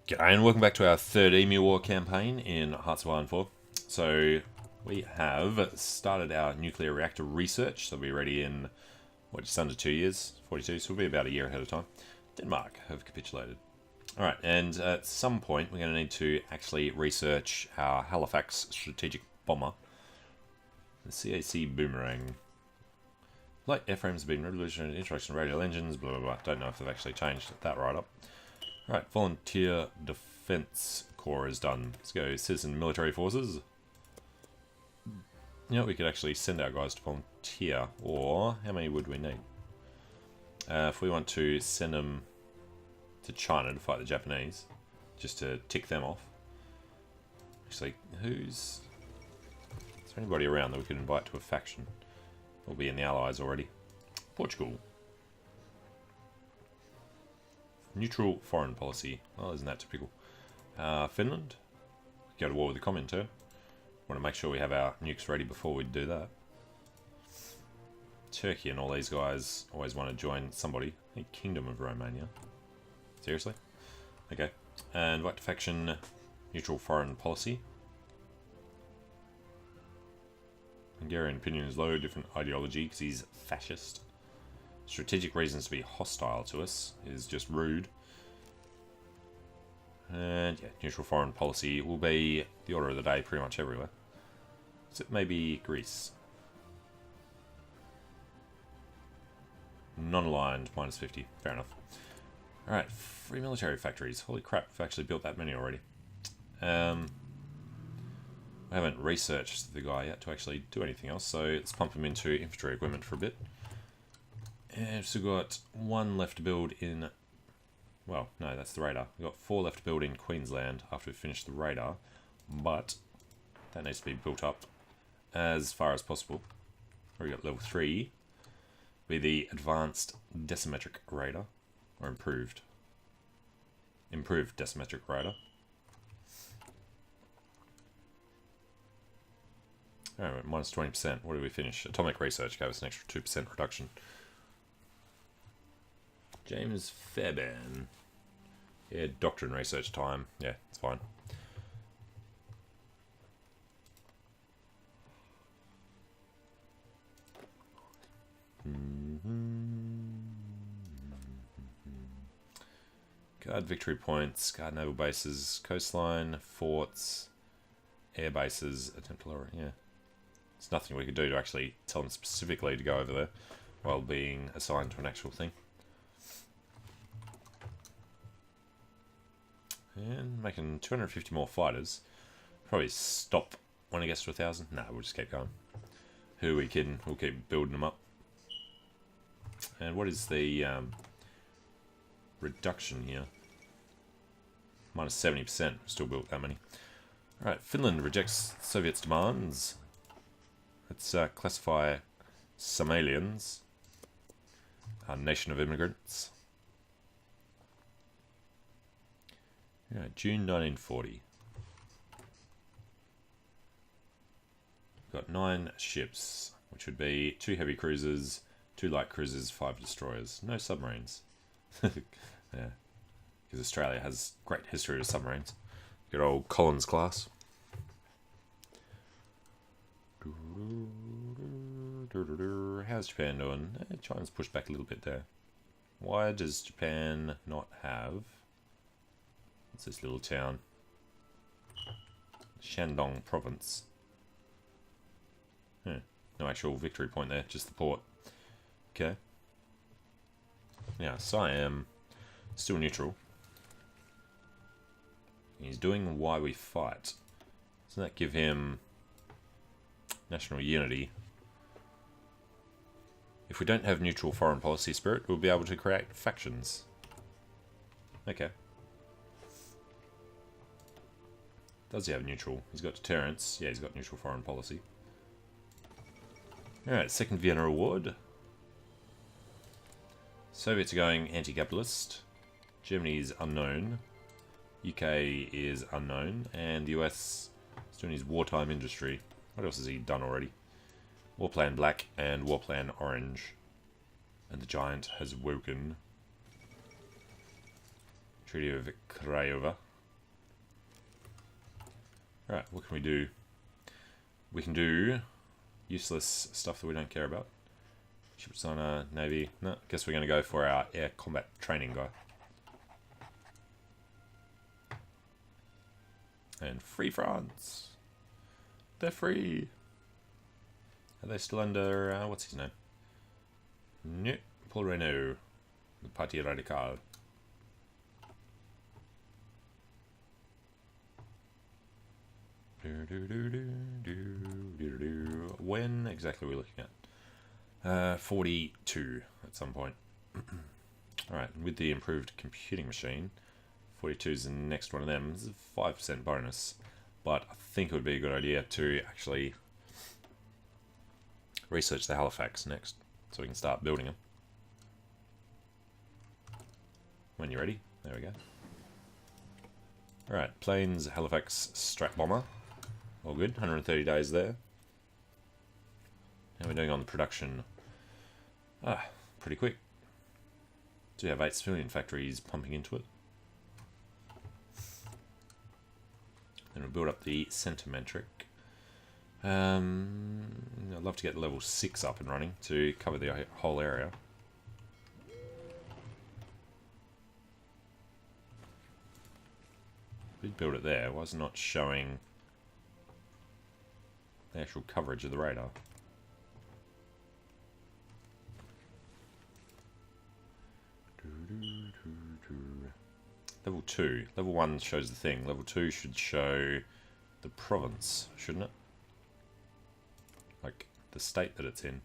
G'day and welcome back to our Third Emu War campaign in Hearts of Iron 4. So we have started our nuclear reactor research, so we'll be ready in, just under 2 years, 42, so we'll be about a year ahead of time. Denmark have capitulated. Alright, and at some point we're going to need to actually research our Halifax strategic bomber, the CAC Boomerang. Light airframes have been revolutionary, introduction of radial engines, blah blah blah. Don't know if they've actually changed that right up. Alright, Volunteer Defense Corps is done. Let's go Citizen Military Forces. You know, we could actually send our guys to volunteer, or how many would we need? If we want to send them to China to fight the Japanese, just to tick them off. Actually, is there anybody around that we could invite to a faction? We'll be in the Allies already. Portugal. Neutral foreign policy. Well, isn't that typical? Finland. Go to war with the Comintern. Want to make sure we have our nukes ready before we do that. Turkey and all these guys always want to join somebody. I think Kingdom of Romania. Seriously? Okay. And right to faction. Neutral foreign policy. Hungarian opinion is low. Different ideology because he's fascist. Strategic reasons to be hostile to us is just rude. And yeah, neutral foreign policy will be the order of the day pretty much everywhere. Except maybe Greece. Non-aligned, minus 50. Fair enough. Alright, free military factories. Holy crap, we've actually built that many already. I haven't researched the guy yet to actually do anything else, so let's pump him into infantry equipment for a bit. And we've still got 1 left to build in... Well, no, that's the radar. We've got 4 left to build in Queensland after we finish the radar. But that needs to be built up as far as possible. We've got level 3. Be the advanced decimetric radar. Or improved. Improved decimetric radar. Alright, minus 20%. What did we finish? Atomic research gave us an extra 2% reduction. James Fairbairn. Yeah, doctrine research time. Yeah, it's fine. Guard victory points, guard naval bases, coastline, forts, air bases, attempt to lower. Yeah. There's nothing we could do to actually tell them specifically to go over there while being assigned to an actual thing. And making 250 more fighters. Probably stop when it gets to 1,000. No, we'll just keep going. Who are we kidding? We'll keep building them up. And what is the reduction here? Minus 70%. Still built that many. Alright, Finland rejects Soviets' demands. Let's classify Somalians. A nation of immigrants. Yeah, June 1940. We've got 9 ships, which would be 2 heavy cruisers, 2 light cruisers, 5 destroyers. No submarines. Yeah, because Australia has great history with submarines. Good old Collins class. How's Japan doing? China's pushed back a little bit there. Why does Japan not have... What's this little town? Shandong province. No actual victory point there, just the port. Okay. Now, Siam, still neutral. He's doing why we fight. Doesn't that give him national unity? If we don't have neutral foreign policy spirit, we'll be able to create factions. Okay. Does he have neutral? He's got deterrence. Yeah, he's got neutral foreign policy. Alright, second Vienna Award. Soviets are going anti-capitalist. Germany is unknown. UK is unknown. And the US is doing his wartime industry. What else has he done already? War Plan Black and War Plan Orange. And the giant has woken. Treaty of Craiova. Alright, what can we do? We can do useless stuff that we don't care about. Ships on a Navy. No, guess we're going to go for our air combat training guy. And free France. They're free. Are they still under, what's his name? No, Paul Reynaud. The Parti Radical. When exactly are we looking at? 42 at some point. Alright, with the improved computing machine, 42 is the next one of them. This is a 5% bonus, but I think it would be a good idea to actually research the Halifax next, so we can start building them. When you're ready, there we go. Alright, planes, Halifax, Strat Bomber. All good, 130 days there. How are we doing on the production? Pretty quick. Do have 8 civilian factories pumping into it. Then we'll build up the centimetric. I'd love to get level 6 up and running to cover the whole area. Did build it there. Why is it not showing the actual coverage of the radar? Level 2. Level 1 shows the thing. Level 2 should show the province, shouldn't it? Like, the state that it's in.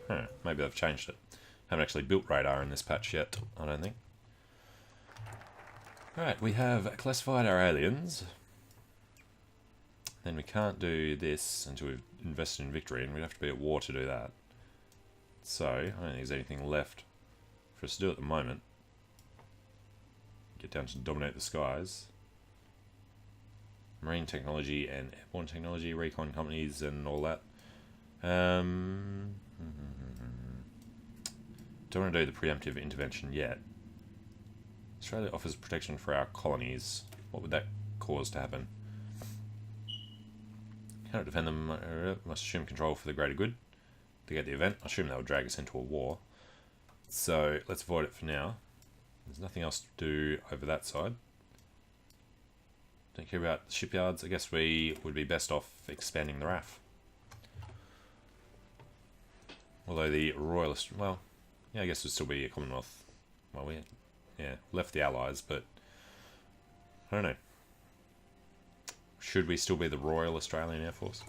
Huh, maybe they've changed it. Haven't actually built radar in this patch yet, I don't think. Alright, we have classified our aliens. Then we can't do this until we've invested in victory, and we'd have to be at war to do that. So, I don't think there's anything left for us to do at the moment. Get down to dominate the skies. Marine technology and airborne technology, recon companies and all that. Don't want to do the preemptive intervention yet. Australia offers protection for our colonies. What would that cause to happen? Cannot defend them. Must assume control for the greater good. To get the event, I assume that would drag us into a war. So let's avoid it for now. There's nothing else to do over that side. Don't care about the shipyards. I guess we would be best off expanding the RAF. Although the Royalist, well, yeah, I guess it would still be a Commonwealth. Well, we, yeah, left the Allies, but I don't know. Should we still be the Royal Australian Air Force?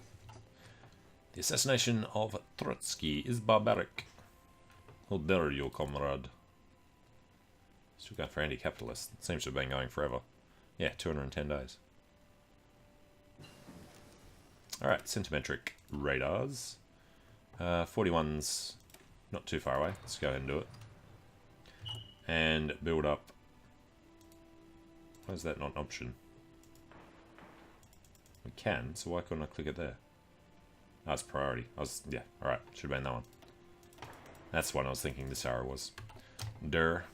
The assassination of Trotsky is barbaric. How dare you, comrade? Still going for anti-capitalist. It seems to have been going forever. Yeah, 210 days. Alright, centimetric radars. 41's not too far away. Let's go ahead and do it. And build up. Why is that not an option? We can, so why couldn't I click it there? That's priority. Yeah, alright, should have been that one. That's the one I was thinking this arrow was. Der.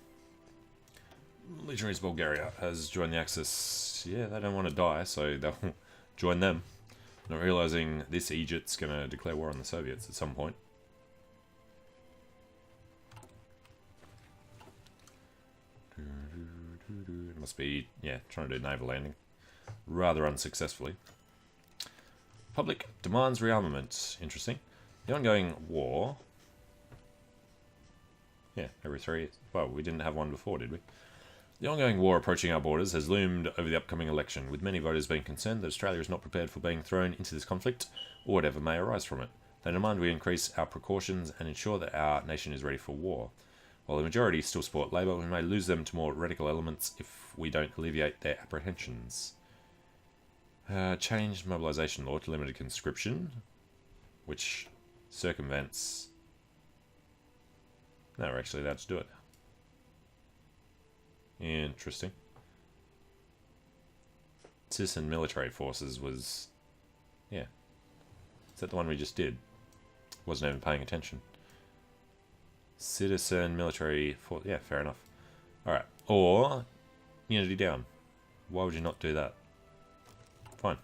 Legionaries Bulgaria has joined the Axis. Yeah, they don't want to die, so they'll join them. Not realizing this Egypt's going to declare war on the Soviets at some point. It must be, yeah, trying to do naval landing. Rather unsuccessfully. Public demands rearmament. Interesting. The ongoing war. Yeah, every 3. Well, we didn't have one before, did we? The ongoing war approaching our borders has loomed over the upcoming election, with many voters being concerned that Australia is not prepared for being thrown into this conflict, or whatever may arise from it. They demand we increase our precautions and ensure that our nation is ready for war. While the majority still support Labor, we may lose them to more radical elements if we don't alleviate their apprehensions. Changed mobilisation law to limited conscription, which circumvents... No, we're actually allowed to do it. Interesting. Citizen military forces was... Yeah. Is that the one we just did? Wasn't even paying attention. Citizen military force... Yeah, fair enough. Alright. Or... Unity down. Why would you not do that? Fine.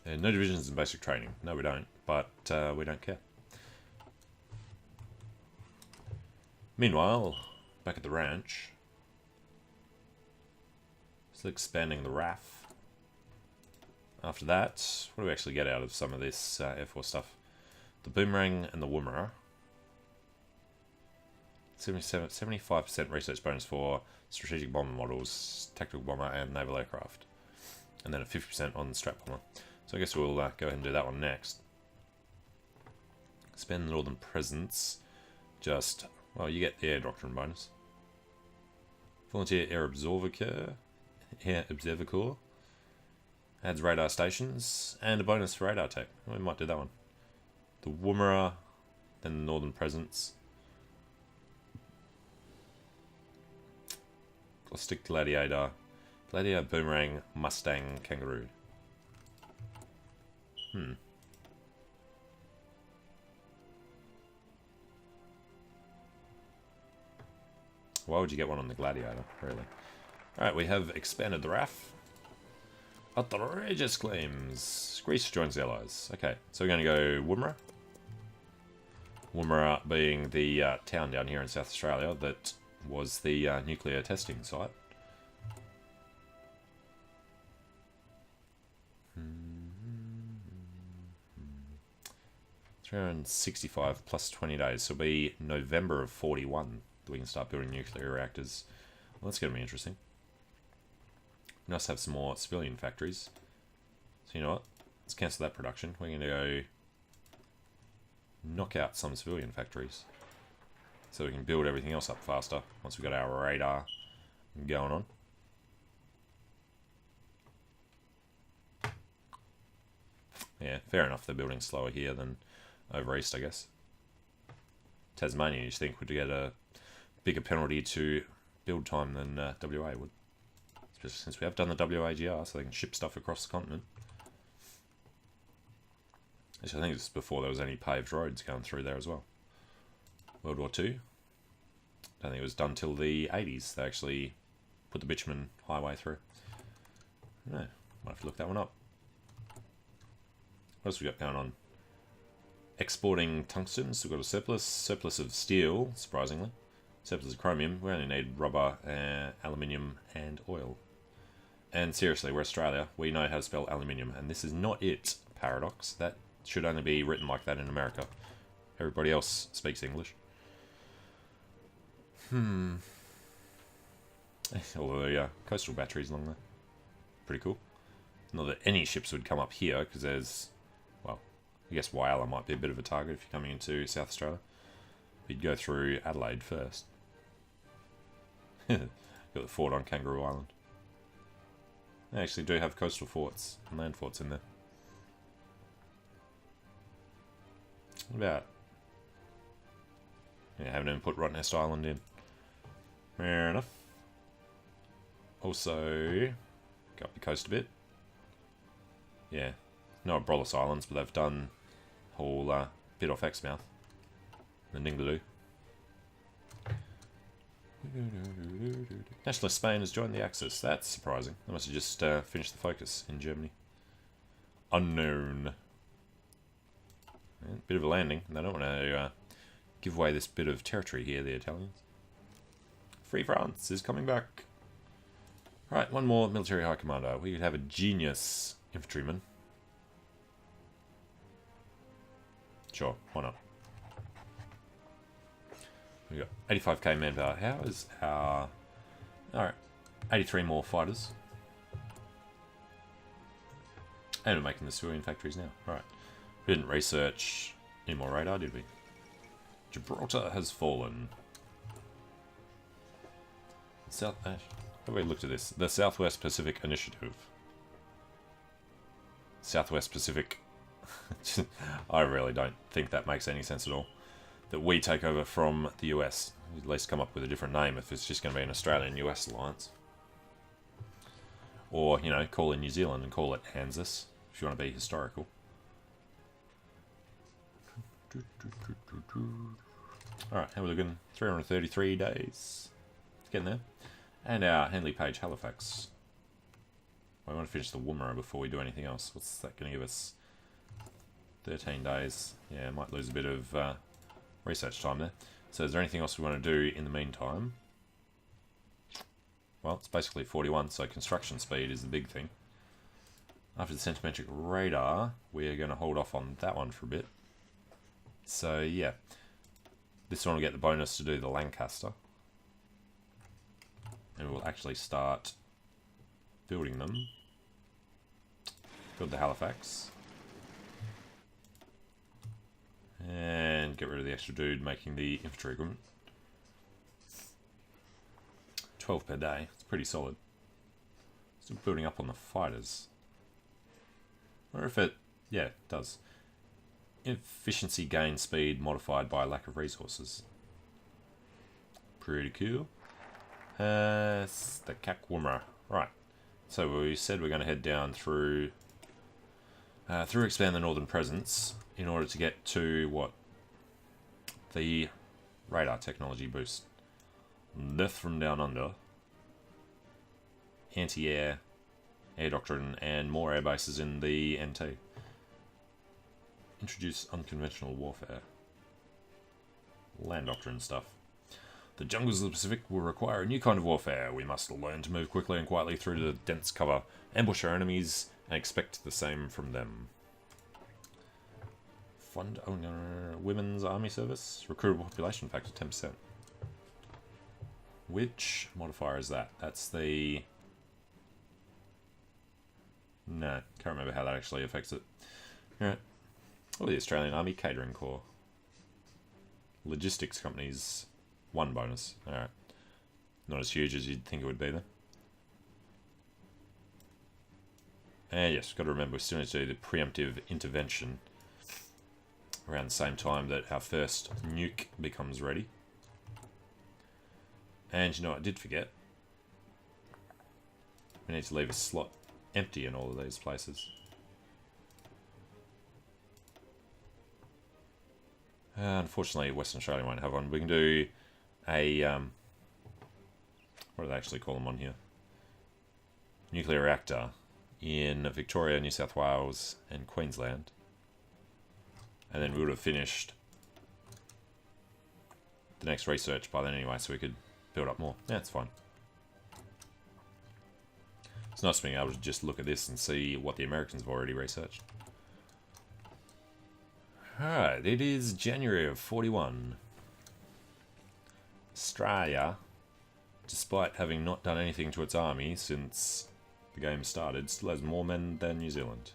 No divisions in basic training. No, we don't. But we don't care. Meanwhile, back at the ranch, still expanding the RAF. After that, what do we actually get out of some of this Air Force stuff? The Boomerang and the Woomera. 75% research bonus for strategic bomber models, tactical bomber, and naval aircraft. And then a 50% on strap bomber. So I guess we'll go ahead and do that one next. Spend the Northern Presence. Just, well, you get the air doctrine bonus. Volunteer Air Observer Corps. Adds radar stations. And a bonus for radar tech. We might do that one. The Woomera. Then the Northern Presence. Caustic Gladiator. Gladiator, Boomerang, Mustang, Kangaroo. Why would you get one on the Gladiator, really? Alright, we have expanded the RAF. Outrageous claims. Greece joins the Allies. Okay, so we're going to go Woomera. Woomera being the town down here in South Australia that was the nuclear testing site. 365 plus 20 days, so it'll be November of 41 that we can start building nuclear reactors. Well, that's going to be interesting. Nice to have some more civilian factories. So you know what? Let's cancel that production. We're going to go knock out some civilian factories so we can build everything else up faster once we've got our radar going on. Yeah, fair enough. They're building slower here than over east, I guess. Tasmania, you'd think, would get a bigger penalty to build time than WA would. Especially since we have done the WAGR, so they can ship stuff across the continent. Actually, I think it's before there was any paved roads going through there as well. World War II. Don't think it was done till the 80s. They actually put the bitumen highway through. No, might have to look that one up. What else we got going on? Exporting tungstens. We've got a surplus of steel, surprisingly. Surplus of chromium. We only need rubber, aluminium, and oil. And seriously, we're Australia. We know how to spell aluminium, and this is not it. Paradox. That should only be written like that in America. Everybody else speaks English. Although, yeah, coastal batteries along there. Pretty cool. Not that any ships would come up here, because there's, well, I guess Whyalla might be a bit of a target if you're coming into South Australia. You'd go through Adelaide first. Got the fort on Kangaroo Island. They actually do have coastal forts and land forts in there. What about? Yeah, haven't even put Rottnest Island in. Fair enough. Also, go up the coast a bit. Yeah, no Abrolhos Islands, but they've done a whole bit off Exmouth. The Ningaloo. Nationalist Spain has joined the Axis. That's surprising. They must have just finished the focus in Germany. Unknown. Yeah, bit of a landing. They don't want to give away this bit of territory here, the Italians. Free France is coming back. Right, one more military high commander. We could have a genius infantryman. Sure, why not? We got 85k manpower. How is our... Alright, 83 more fighters. And we're making the civilian factories now. Right. We didn't research any more radar, did we? Gibraltar has fallen. Have we looked at this? The Southwest Pacific Initiative. Southwest Pacific. I really don't think that makes any sense at all. That we take over from the US. At least come up with a different name if it's just going to be an Australian-US alliance. Or, you know, call in New Zealand and call it ANZUS, if you want to be historical. Alright, how are we looking? 333 days. It's getting there. And our Henley Page Halifax. I want to finish the Woomera before we do anything else. What's that going to give us? 13 days. Yeah, might lose a bit of research time there. So is there anything else we want to do in the meantime? Well, it's basically 41, so construction speed is the big thing. After the centimetric radar, we're going to hold off on that one for a bit. So yeah, this one will get the bonus to do the Lancaster. And we'll actually start building them. Build the Halifax. And get rid of the extra dude making the infantry equipment. 12 per day. It's pretty solid. Still building up on the fighters. I wonder if it... yeah, it does. Efficiency gain speed modified by lack of resources. Pretty cool. It's the Woomera. Right. So we said we're going to head down through... expand the northern presence in order to get to what? The radar technology boost. Death from Down Under. Anti-air, air doctrine, and more air bases in the NT. Introduce unconventional warfare. Land doctrine stuff. The jungles of the Pacific will require a new kind of warfare. We must learn to move quickly and quietly through the dense cover, ambush our enemies, and expect the same from them. Fund women's army service. Recruitable population factor 10%. Which modifier is that? That's the... no, can't remember how that actually affects it. Alright. Oh, the Australian Army Catering Corps. Logistics companies, 1 bonus. Alright. Not as huge as you'd think it would be, though. And yes, got to remember, we still need to do the preemptive intervention around the same time that our first nuke becomes ready. And you know what I did forget? We need to leave a slot empty in all of these places. Unfortunately, Western Australia won't have one. We can do a... what do they actually call them on here? Nuclear reactor in Victoria, New South Wales, and Queensland. And then we would have finished the next research by then anyway, so we could build up more. Yeah, it's fine. It's nice being able to just look at this and see what the Americans have already researched. Alright, it is January of 41. Australia, despite having not done anything to its army since the game started, still has more men than New Zealand.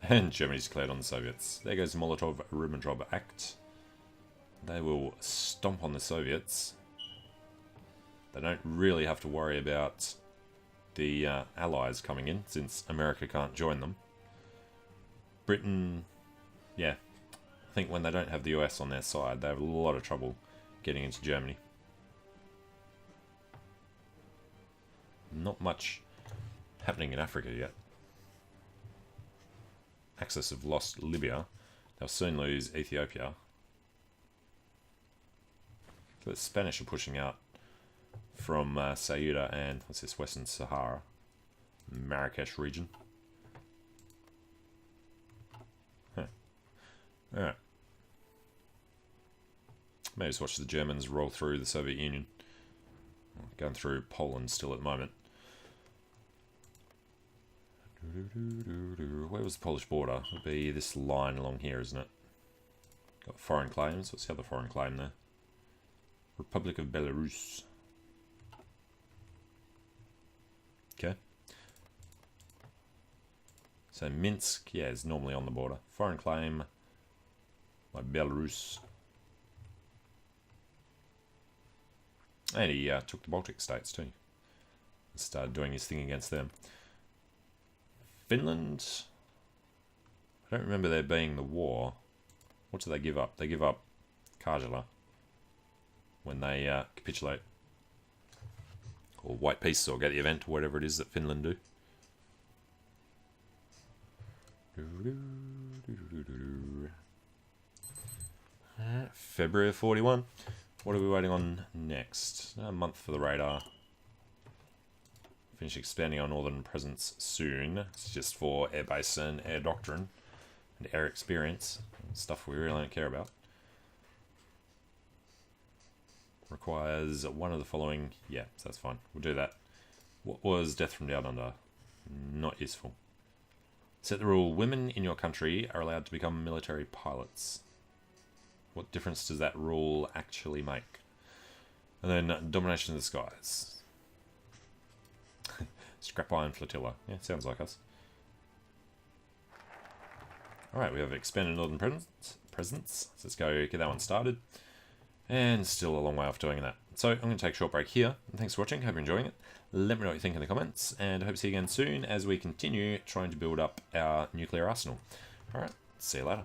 And Germany's declared on the Soviets. There goes the Molotov-Ribbentrop Act. They will stomp on the Soviets. They don't really have to worry about the Allies coming in, since America can't join them. Britain, yeah, I think when they don't have the US on their side, they have a lot of trouble getting into Germany. Not much happening in Africa yet. Axis have lost Libya. They'll soon lose Ethiopia. The Spanish are pushing out from Ceuta and, what's this, Western Sahara. Marrakesh region. Huh. Alright. Maybe just watch the Germans roll through the Soviet Union. Going through Poland still at the moment. Where was the Polish border? It would be this line along here, isn't it? Got foreign claims. What's the other foreign claim there? Republic of Belarus. Okay. So Minsk, yeah, is normally on the border. Foreign claim by Belarus. And he took the Baltic states too. Started doing his thing against them. Finland, I don't remember there being the war. What do they give up? They give up Karjala when they capitulate. Or White Peace, or get the event, or whatever it is that Finland do. February of 41. What are we waiting on next? A month for the radar. Finish expanding our northern presence soon. It's just for air base and air doctrine and air experience. Stuff we really don't care about. Requires one of the following. Yeah, so that's fine. We'll do that. What was Death from Down Under? Not useful. Set the rule, women in your country are allowed to become military pilots. What difference does that rule actually make? And then Domination of the Skies. Scrap Iron Flotilla. Yeah, sounds like us. Alright, we have expanded northern presence. So let's go get that one started. And still a long way off doing that. So I'm going to take a short break here. Thanks for watching. Hope you're enjoying it. Let me know what you think in the comments. And I hope to see you again soon as we continue trying to build up our nuclear arsenal. Alright, see you later.